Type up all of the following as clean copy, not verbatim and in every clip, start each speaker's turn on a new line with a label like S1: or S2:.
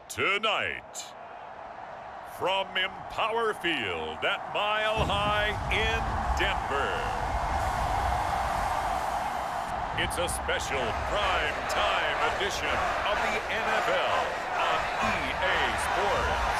S1: Tonight, from Empower Field at Mile High in Denver, it's a special prime time edition of the NFL on EA Sports.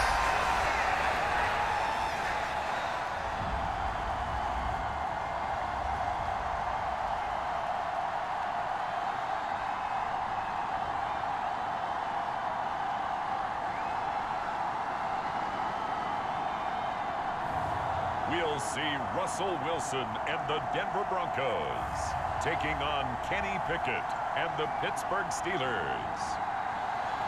S1: We'll see Russell Wilson and the Denver Broncos taking on Kenny Pickett and the Pittsburgh Steelers.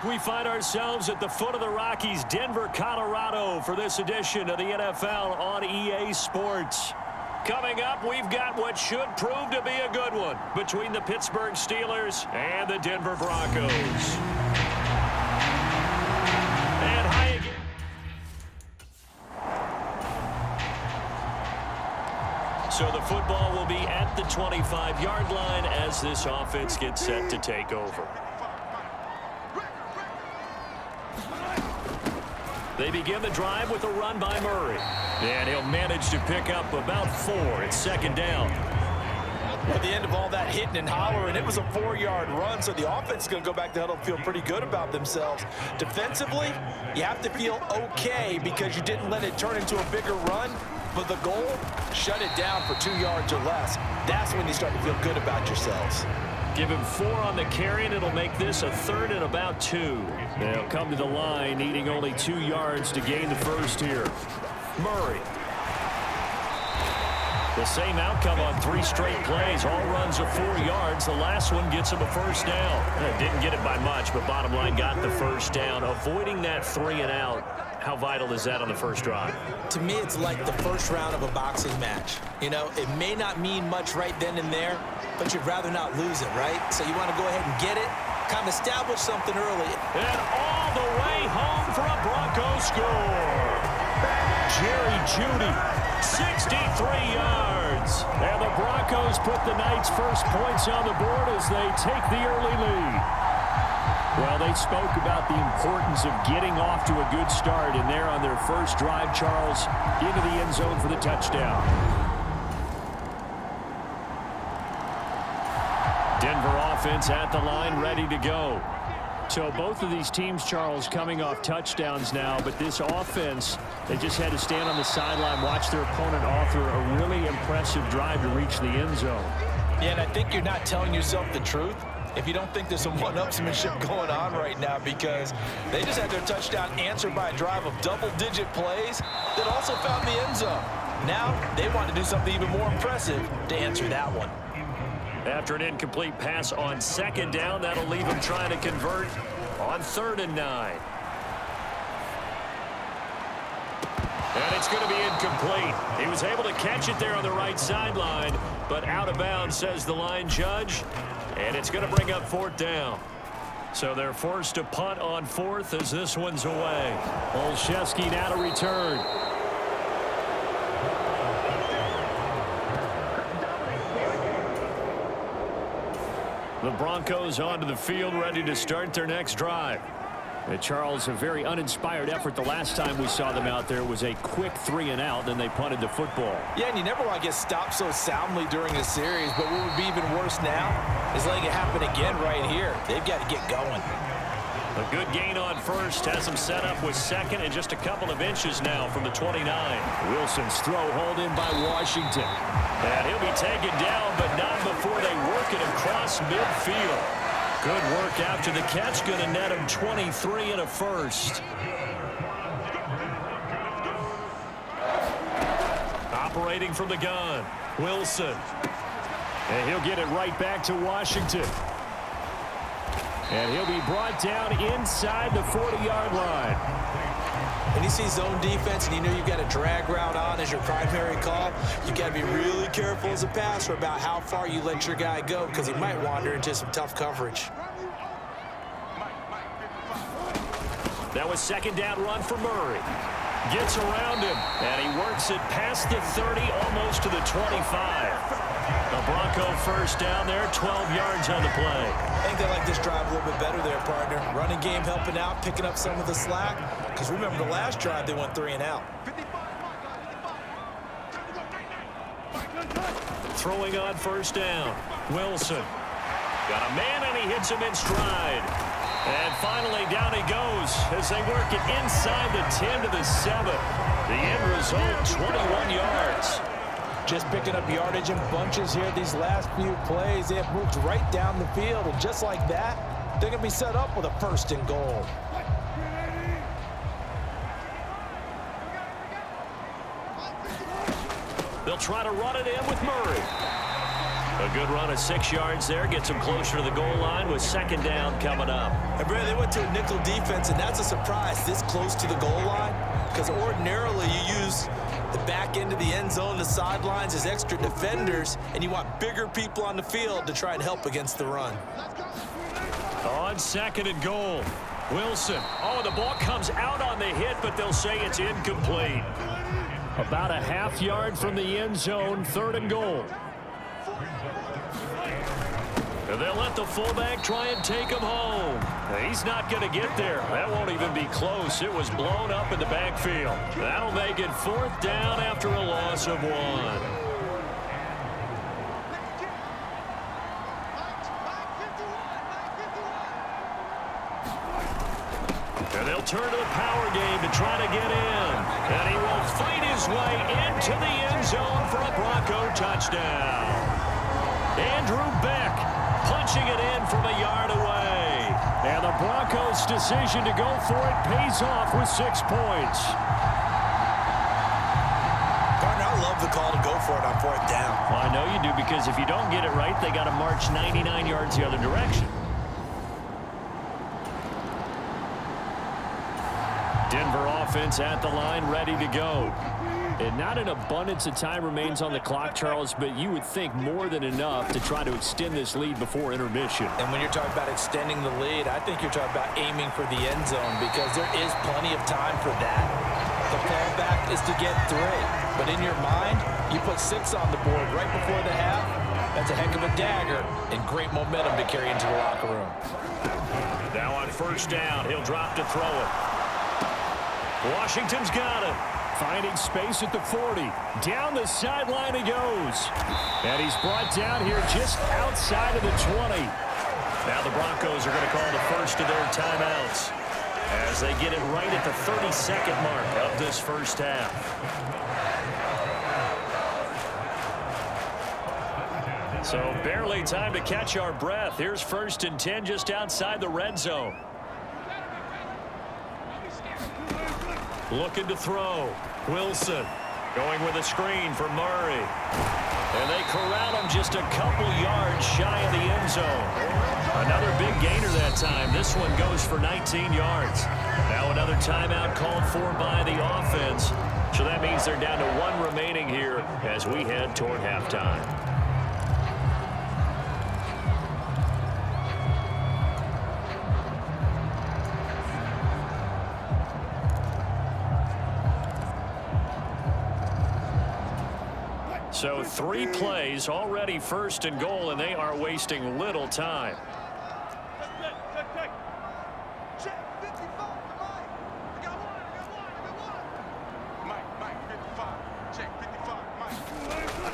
S2: We find ourselves at the foot of the Rockies, Denver, Colorado, for this edition of the NFL on EA Sports. Coming up, we've got what should prove to be a good one between the Pittsburgh Steelers and the Denver Broncos. And high again. So the football will be at the 25-yard line as this offense gets set to take over. They begin the drive with a run by Murray. And he'll manage to pick up about 4. It's second down.
S3: At the end of all that hitting and hollering, it was a 4-yard run, so the offense is going to go back to huddle and feel pretty good about themselves. Defensively, you have to feel okay because you didn't let it turn into a bigger run. But the goal, shut it down for 2 yards or less. That's when you start to feel good about yourselves.
S2: Give him 4 on the carry, and it'll make this a 3rd and about 2. They'll come to the line, needing only 2 yards to gain the first here. Murray. The same outcome on 3 straight plays. All runs are 4 yards. The last one gets him a first down. Didn't get it by much, but bottom line got the first down. Avoiding that 3 and out. How vital is that on the first drive?
S3: To me, it's like the first round of a boxing match. You know, it may not mean much right then and there, but you'd rather not lose it, right? So you want to go ahead and get it, kind of establish something early.
S2: And all the way home for a Broncos score. Jerry Jeudy, 63 yards. And the Broncos put the Knights' first points on the board as they take the early lead. Well, they spoke about the importance of getting off to a good start, and they're on their first drive, Charles, into the end zone for the touchdown. Denver offense at the line, ready to go. So both of these teams, Charles, coming off touchdowns now, but this offense, they just had to stand on the sideline, watch their opponent author a really impressive drive to reach the end zone.
S3: Yeah, and I think you're not telling yourself the truth if you don't think there's some one-upsmanship going on right now, because they just had their touchdown answered by a drive of double-digit plays that also found the end zone. Now they want to do something even more impressive to answer that one.
S2: After an incomplete pass on second down, that'll leave him trying to convert on 3rd and 9. And it's going to be incomplete. He was able to catch it there on the right sideline, but out of bounds, says the line judge. And it's going to bring up 4th down. So they're forced to punt on 4th as this one's away. Olszewski now to return. The Broncos onto the field, ready to start their next drive. Charles, a very uninspired effort the last time we saw them out there was a quick 3 and out, then they punted the football.
S3: Yeah, and you never want to get stopped so soundly during a series, but what would be even worse now is letting it happen again right here. They've got to get going.
S2: A good gain on first has them set up with second and just a couple of inches now from the 29. Wilson's throw hauled in by Washington. And he'll be taken down, but not before they work it across midfield. Good work after the catch, going to net him 23 and a first. Operating from the gun, Wilson. And he'll get it right back to Washington. And he'll be brought down inside the 40-yard line.
S3: When you see zone defense and you know you've got a drag route on as your primary call, you got to be really careful as a passer about how far you let your guy go because he might wander into some tough coverage.
S2: That was second down run for Murray. Gets around him, and he works it past the 30, almost to the 25. The Bronco first down there, 12 yards on the play.
S3: I think they like this drive a little bit better there, partner. Running game helping out, picking up some of the slack. Because remember, the last drive, they went 3 and out.
S2: Throwing on first down. Wilson. Got a man, and he hits him in stride. And finally, down he goes as they work it inside the 10 to the 7. The end result, 21 yards.
S3: Just picking up yardage in bunches here these last few plays. They have moved right down the field, and just like that, they're going to be set up with a 1st and goal.
S2: They'll try to run it in with Murray. A good run of 6 yards there. Gets them closer to the goal line with second down coming up.
S3: And, Brad, they went to a nickel defense, and that's a surprise this close to the goal line because ordinarily you use the back end of the end zone, the sidelines as extra defenders, and you want bigger people on the field to try and help against the run.
S2: On second and goal, Wilson. Oh, the ball comes out on the hit, but they'll say it's incomplete. About a half yard from the end zone, 3rd and goal. And they'll let the fullback try and take him home. He's not going to get there. That won't even be close. It was blown up in the backfield. That'll make it 4th down after a loss of 1. And they'll turn to the power game to try to get in. And he will fight his way into the end zone for a Bronco touchdown. Andrew Beck punching it in from a yard away. And the Broncos' decision to go for it pays off with 6 points.
S3: Partner, I love the call to go for it on 4th down.
S2: Well, I know you do, because if you don't get it right, they got to march 99 yards the other direction. Denver offense at the line, ready to go. And not an abundance of time remains on the clock, Charles, but you would think more than enough to try to extend this lead before intermission.
S3: And when you're talking about extending the lead, I think you're talking about aiming for the end zone because there is plenty of time for that. The fallback is to get 3. But in your mind, you put 6 on the board right before the half. That's a heck of a dagger and great momentum to carry into the locker room.
S2: Now on first down, he'll drop to throw it. Washington's got it. Finding space at the 40. Down the sideline he goes. And he's brought down here just outside of the 20. Now the Broncos are going to call the first of their timeouts as they get it right at the 32nd mark of this first half. So barely time to catch our breath. Here's 1st and 10 just outside the red zone. Looking to throw. Wilson going with a screen for Murray. And they corral him just a couple yards shy of the end zone. Another big gainer that time. This one goes for 19 yards. Now another timeout called for by the offense. So that means they're down to 1 remaining here as we head toward halftime. So 3 plays, already 1st and goal, and they are wasting little time.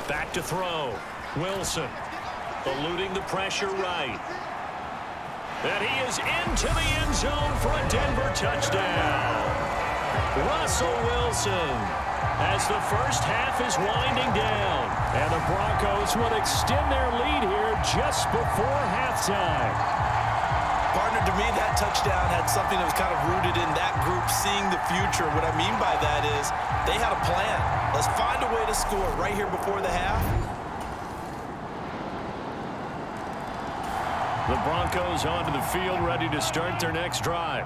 S2: Back to throw. Wilson eluding the pressure right. And he is into the end zone for a Denver touchdown. Russell Wilson. As the first half is winding down. And the Broncos will extend their lead here just before halftime.
S3: Partner, to me, that touchdown had something that was kind of rooted in that group seeing the future. What I mean by that is they had a plan. Let's find a way to score right here before the half.
S2: The Broncos onto the field ready to start their next drive.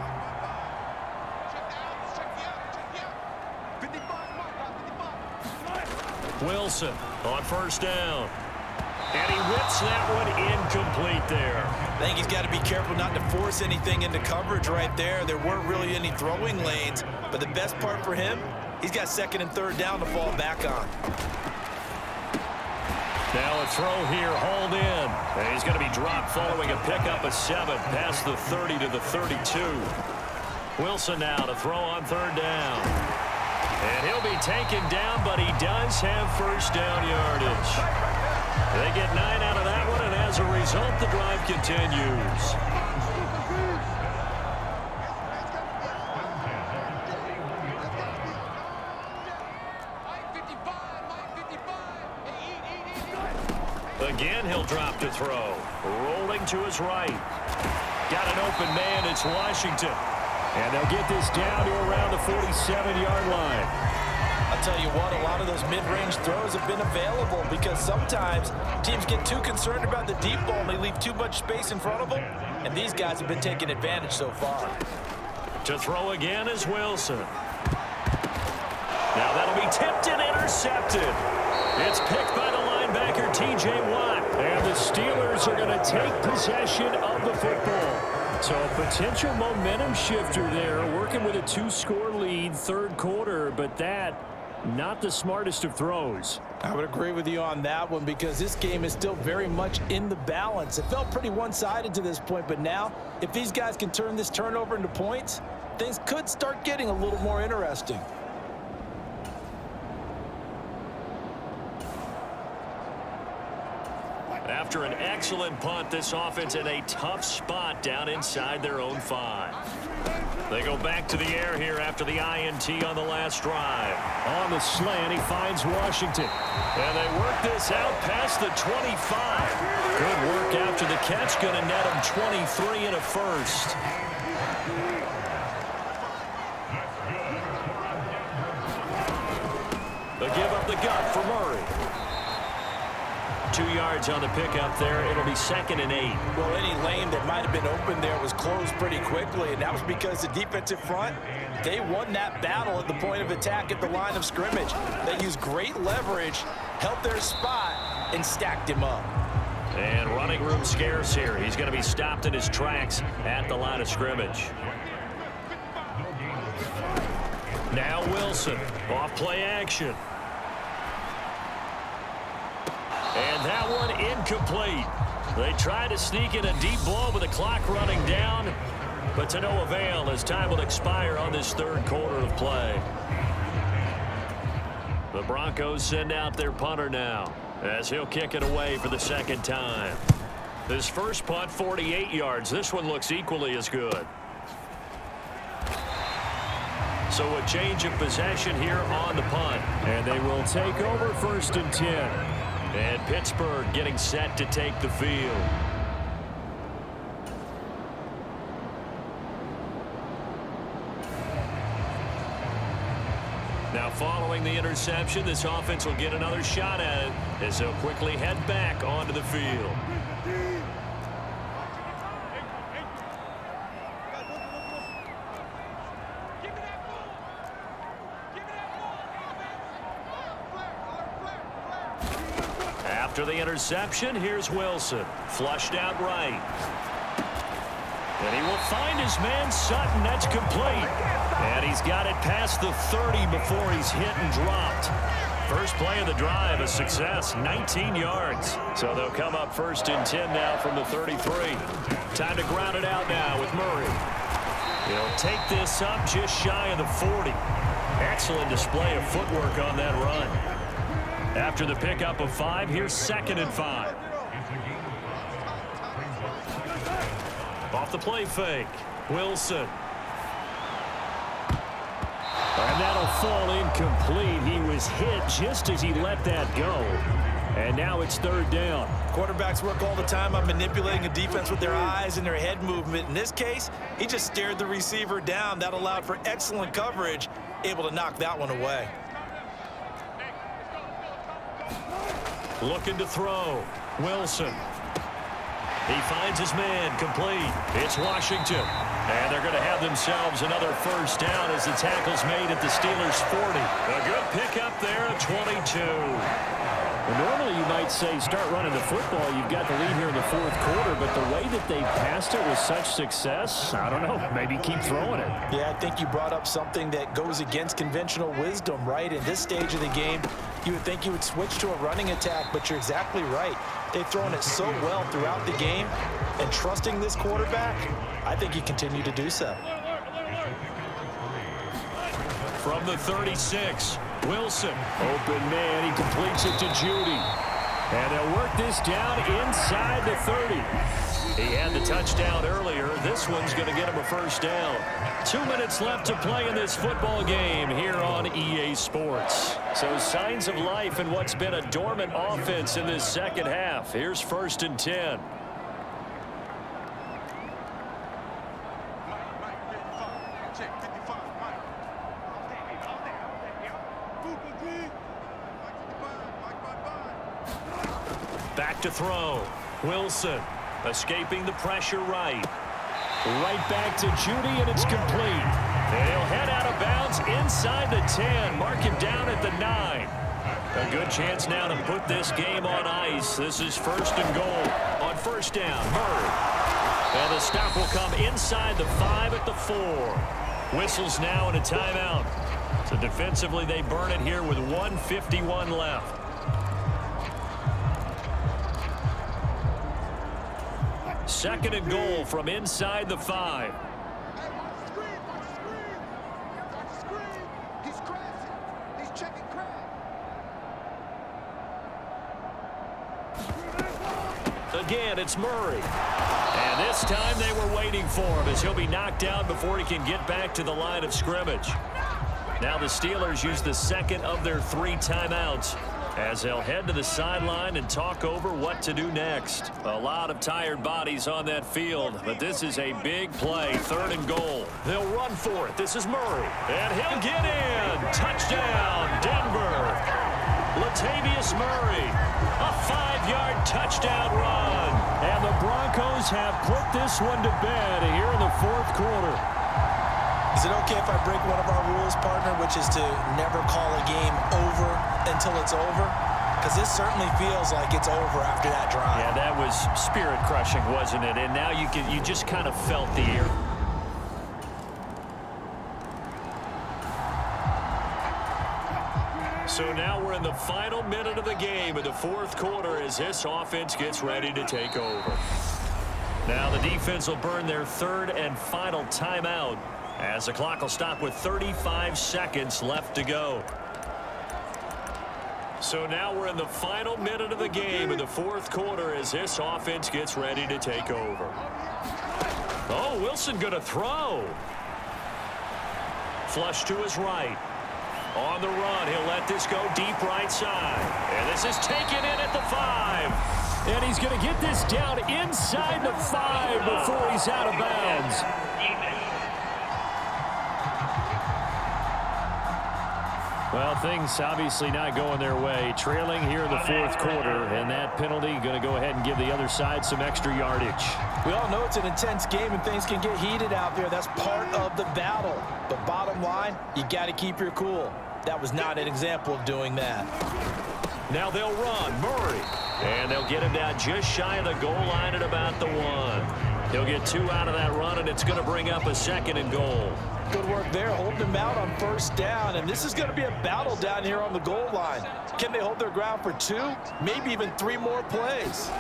S2: Wilson on first down. And he whips that one incomplete there.
S3: I think he's got to be careful not to force anything into coverage right there. There weren't really any throwing lanes, but the best part for him, he's got second and third down to fall back on.
S2: Now a throw here, hauled in. And he's going to be dropped following a pickup of 7 past the 30 to the 32. Wilson now to throw on third down. And he'll be taken down, but he does have first down yardage. They get 9 out of that one, and as a result, the drive continues. Again, he'll drop to throw. Rolling to his right. Got an open man. It's Washington. And they'll get this down to around the 47-yard line.
S3: I'll tell you what, a lot of those mid-range throws have been available because sometimes teams get too concerned about the deep ball and they leave too much space in front of them, and these guys have been taking advantage so far.
S2: To throw again is Wilson. Now that'll be tipped and intercepted. It's picked by the linebacker, T.J. Watt. And the Steelers are going to take possession of the football. So a potential momentum shifter there, working with a 2-score lead, third quarter, but that, not the smartest of throws.
S3: I would agree with you on that one because this game is still very much in the balance. It felt pretty one-sided to this point, but now, if these guys can turn this turnover into points, things could start getting a little more interesting.
S2: After an excellent punt, this offense in a tough spot down inside their own 5. They go back to the air here after the INT on the last drive. On the slant, he finds Washington. And they work this out past the 25. Good work after the catch. Going to net him 23 and a first. They give up the gut for Murray. 2 yards on the pickup there. It'll be 2nd and 8.
S3: Well, any lane that might have been open there was closed pretty quickly, and that was because the defensive front, they won that battle at the point of attack at the line of scrimmage. They used great leverage, held their spot, and stacked him up.
S2: And running room scarce here. He's going to be stopped in his tracks at the line of scrimmage. Now Wilson, off play action. And that one incomplete. They try to sneak in a deep ball with the clock running down, but to no avail as time will expire on this third quarter of play. The Broncos send out their punter now as he'll kick it away for the second time. His first punt, 48 yards. This one looks equally as good. So a change of possession here on the punt. And they will take over 1st and 10. And Pittsburgh getting set to take the field. Now following the interception, this offense will get another shot at it as they'll quickly head back onto the field. After the interception, here's Wilson. Flushed out right. And he will find his man Sutton. That's complete. And he's got it past the 30 before he's hit and dropped. First play of the drive, a success, 19 yards. So they'll come up 1st and 10 now from the 33. Time to ground it out now with Murray. He'll take this up just shy of the 40. Excellent display of footwork on that run. After the pickup of 5, here's 2nd and 5. Off the play fake, Wilson. And that'll fall incomplete. He was hit just as he let that go. And now it's 3rd down.
S3: Quarterbacks work all the time on manipulating a defense with their eyes and their head movement. In this case, he just stared the receiver down. That allowed for excellent coverage, able to knock that one away.
S2: Looking to throw. Wilson. He finds his man complete. It's Washington. And they're going to have themselves another first down as the tackle's made at the Steelers' 40. A good pickup there at 22. Well, normally you might say start running the football. You've got the lead here in the fourth quarter, but the way that they passed it with such success, I don't know, maybe keep throwing it.
S3: Yeah, I think you brought up something that goes against conventional wisdom, right? In this stage of the game, you would think you would switch to a running attack, but you're exactly right. They've thrown it so well throughout the game, and trusting this quarterback, I think you continue to do so.
S2: From the 36, Wilson. Open man, he completes it to Judy. And they'll work this down inside the 30. He had the touchdown earlier. This one's going to get him a first down. 2 minutes left to play in this football game here on EA Sports. So signs of life in what's been a dormant offense in this second half. Here's 1st and 10. Back to throw. Wilson escaping the pressure right. Right back to Judy, and it's complete. They'll head out of bounds inside the 10. Mark him down at the 9. A good chance now to put this game on ice. This is 1st and goal on 1st down. Murray. And the stop will come inside the 5 at the 4. Whistles now and a timeout. So defensively, they burn it here with 1:51 left. Second and goal from inside the 5. Again, it's Murray. And this time they were waiting for him as he'll be knocked out before he can get back to the line of scrimmage. Now the Steelers use the second of their 3 timeouts as they'll head to the sideline and talk over what to do next. A lot of tired bodies on that field, but this is a big play. 3rd and goal. They'll run for it. This is Murray. And he'll get in. Touchdown, Denver. Latavius Murray. A 5-yard touchdown run. And the Broncos have put this one to bed here in the 4th quarter.
S3: Is it okay if I break one of our rules, partner, which is to never call a game over until it's over? Because this certainly feels like it's over after that drive.
S2: Yeah, that was spirit-crushing, wasn't it? And now you just kind of felt the air. So now we're in the final minute of the game in the 4th quarter as this offense gets ready to take over. Now the defense will burn their 3rd and final timeout as the clock will stop with 35 seconds left to go. So now we're in the final minute of the game in the 4th quarter as this offense gets ready to take over. Oh, Wilson going to throw. Flush to his right. On the run, he'll let this go deep right side. And this is taken in at the 5. And he's going to get this down inside the 5 before he's out of bounds. Well, things obviously not going their way. Trailing here in the 4th quarter, and that penalty going to go ahead and give the other side some extra yardage.
S3: We all know it's an intense game and things can get heated out there. That's part of the battle. But bottom line, you got to keep your cool. That was not an example of doing that.
S2: Now they'll run. Murray. And they'll get him down just shy of the goal line at about the 1. He'll get 2 out of that run, and it's going to bring up a 2nd and goal.
S3: Good work there, holding them out on 1st down, and this is going to be a battle down here on the goal line. Can they hold their ground for 2, maybe even 3 more plays?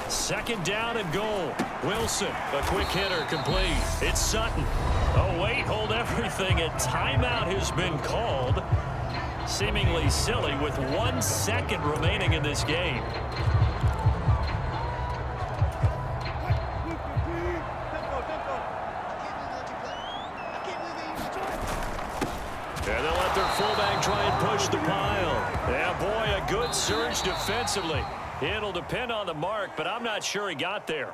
S2: 2nd down and goal. Wilson, a quick hitter, complete. It's Sutton. Oh, wait, hold everything. A timeout has been called. Seemingly silly with 1 second remaining in this game. And they'll let their fullback try and push the pile. Yeah, boy, a good surge defensively. It'll depend on the mark, but I'm not sure he got there.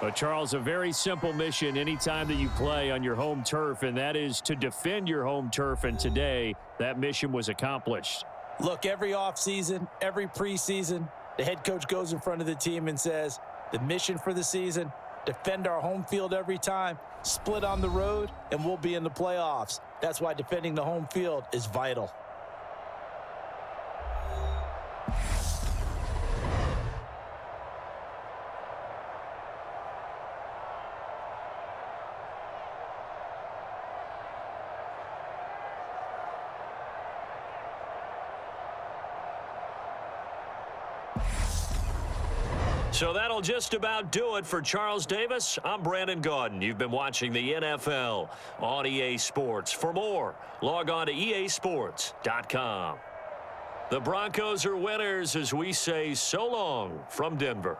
S2: But, Charles, a very simple mission anytime that you play on your home turf, and that is to defend your home turf. And today, that mission was accomplished.
S3: Look, every offseason, every preseason, the head coach goes in front of the team and says, the mission for the season, defend our home field every time, split on the road, and we'll be in the playoffs. That's why defending the home field is vital.
S2: So that'll just about do it for Charles Davis. I'm Brandon Gaudin. You've been watching the NFL on EA Sports. For more, log on to easports.com. The Broncos are winners as we say so long from Denver.